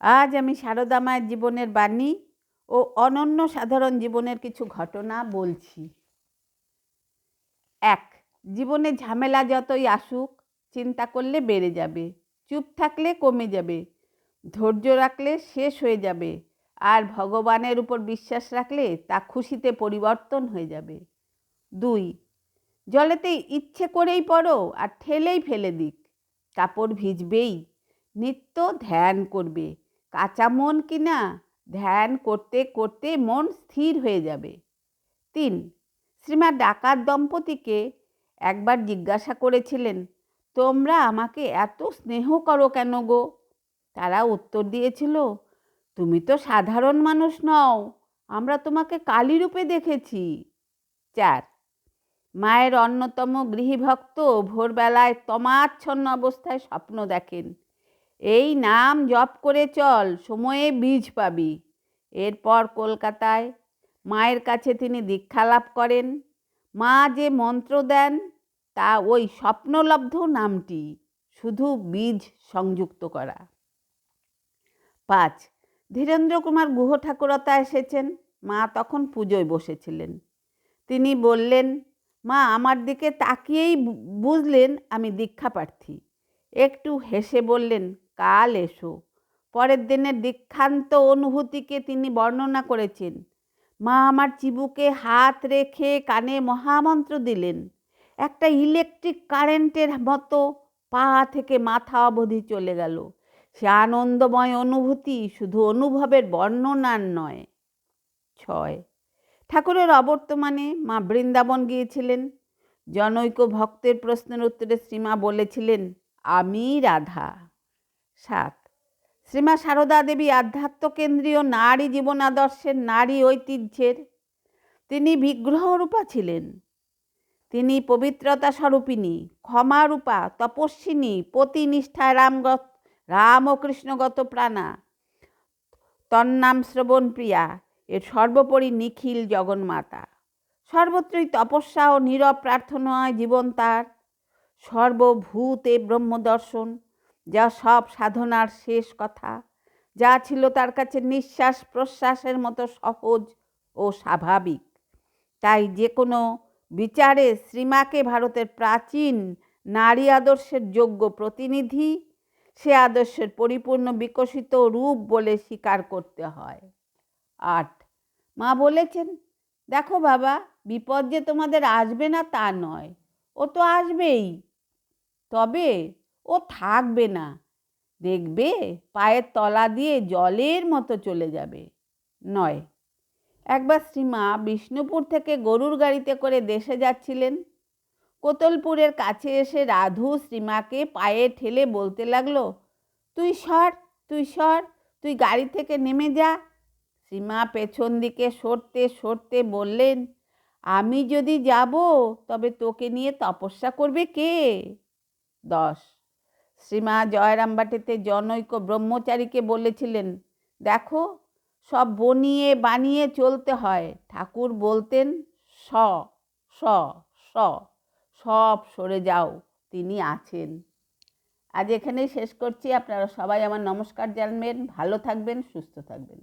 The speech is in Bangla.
আজ আমি সারদা মায়ের জীবনের বাণী ও অনন্য সাধারণ জীবনের কিছু ঘটনা বলছি। 1. জীবনে ঝামেলা যতই আসুক, চিন্তা করলে বেড়ে যাবে, চুপ থাকলে কমে যাবে, ধৈর্য রাখলে শেষ হয়ে যাবে, আর ভগবানের উপর বিশ্বাস রাখলে তা খুশিতে পরিবর্তন হয়ে যাবে। 2. জলেতে ইচ্ছে করেই পড়ো আর ঠেলেই ফেলে দিক, কাপড় ভিজবেই। নিত্য ধ্যান করবে, কাঁচা মন কিনা ধ্যান করতে করতে মন স্থির হয়ে যাবে। 3. শ্রীমা ডাকাত দম্পতিকে একবার জিজ্ঞাসা করেছিলেন, তোমরা আমাকে এত স্নেহ করো কেন গো? তারা উত্তর দিয়েছিল, তুমি তো সাধারণ মানুষ নও, আমরা তোমাকে কালী রূপে দেখেছি। 4. মায়ের অন্যতম গৃহীভক্ত ভোরবেলায় তমাচ্ছন্ন অবস্থায় স্বপ্ন দেখেন, এই নাম জপ করে চল, সময়ে বীজ পাবি। এরপর কলকাতায় মায়ের কাছে তিনি দীক্ষা লাভ করেন। মা যে মন্ত্র দেন তা ওই স্বপ্নলব্ধ নামটি, শুধু বীজ সংযুক্ত করা। 5. ধীরেন্দ্র কুমার গুহ ঠাকুরতা এসেছেন। মা তখন পুজোয় বসেছিলেন। তিনি বললেন, মা আমার দিকে তাকিয়েই বুঝলেন আমি দীক্ষা প্রার্থী। একটু হেসে বললেন, কাল এসো। পরের দিনের দীক্ষান্ত অনুভূতিকে তিনি বর্ণনা করেছেন। মা আমার চিবুকে হাত রেখে কানে মহামন্ত্র দিলেন। একটা ইলেকট্রিক কারেন্টের মতো পা থেকে মাথা অবধি চলে গেল। সে আনন্দময় অনুভূতি শুধু অনুভবের বর্ণনার নয়। 6. ঠাকুরের অবর্তমানে মা বৃন্দাবন গিয়েছিলেন। জনৈক ভক্তের প্রশ্নের উত্তরে শ্রীমা বলেছিলেন, আমি রাধা। 7. শ্রীমা সারদা দেবী আধ্যাত্মকেন্দ্রীয় নারী জীবন আদর্শের নারী ঐতিহ্যের তিনি বিগ্রহরূপা ছিলেন। তিনি পবিত্রতা স্বরূপিণী, ক্ষমারূপা, তপস্বিনী, পতিনিষ্ঠায় রাম ও কৃষ্ণগত প্রাণা, তন্নাম শ্রবণ প্রিয়া, এর সর্বোপরি নিখিল জগন্মাতা। সর্বত্রই তপস্যা ও নীরব প্রার্থনায় জীবন তার। সর্বভূতে ব্রহ্মদর্শন, যা সব সাধনার শেষ কথা, যা ছিল তার কাছে নিঃশ্বাস প্রশ্বাসের মতো সহজ ও স্বাভাবিক। তাই যে কোনো বিচারে শ্রীমাকে ভারতের প্রাচীন নারী আদর্শের যোগ্য প্রতিনিধি, সে আদর্শের পরিপূর্ণ বিকশিত রূপ বলে স্বীকার করতে হয়। 8. মা বলেছেন, দেখো বাবা, বিপদ যে তোমাদের আসবে না তা নয়, ও তো আসবেই, তবে ও থাকবে না, দেখবে পায়ের তলা দিয়ে জলের মতো চলে যাবে। 9. একবার শ্রীমা বিষ্ণুপুর থেকে গরুর গাড়িতে করে দেশে যাচ্ছিলেন। কোতলপুরের কাছে এসে রাধু শ্রীমাকে পায়ে ঠেলে বলতে লাগলো, তুই সর, তুই সর, তুই গাড়ি থেকে নেমে যা। শ্রীমা পেছন দিকে সরতে সরতে বললেন, আমি যদি যাব তবে তোকে নিয়ে তপস্যা করবে কে? 10. শ্রীমা জয়রামবাটিতে জনৈক ব্রহ্মচারীকে বলেছিলেন, দেখো, সব বনিয়ে বানিয়ে চলতে হয়। ঠাকুর বলতেন, স স স, সব সরে যাও, তিনি আছেন। আজ এখানেই শেষ করছি। আপনারা সবাই আমার নমস্কার জানবেন। ভালো থাকবেন, সুস্থ থাকবেন।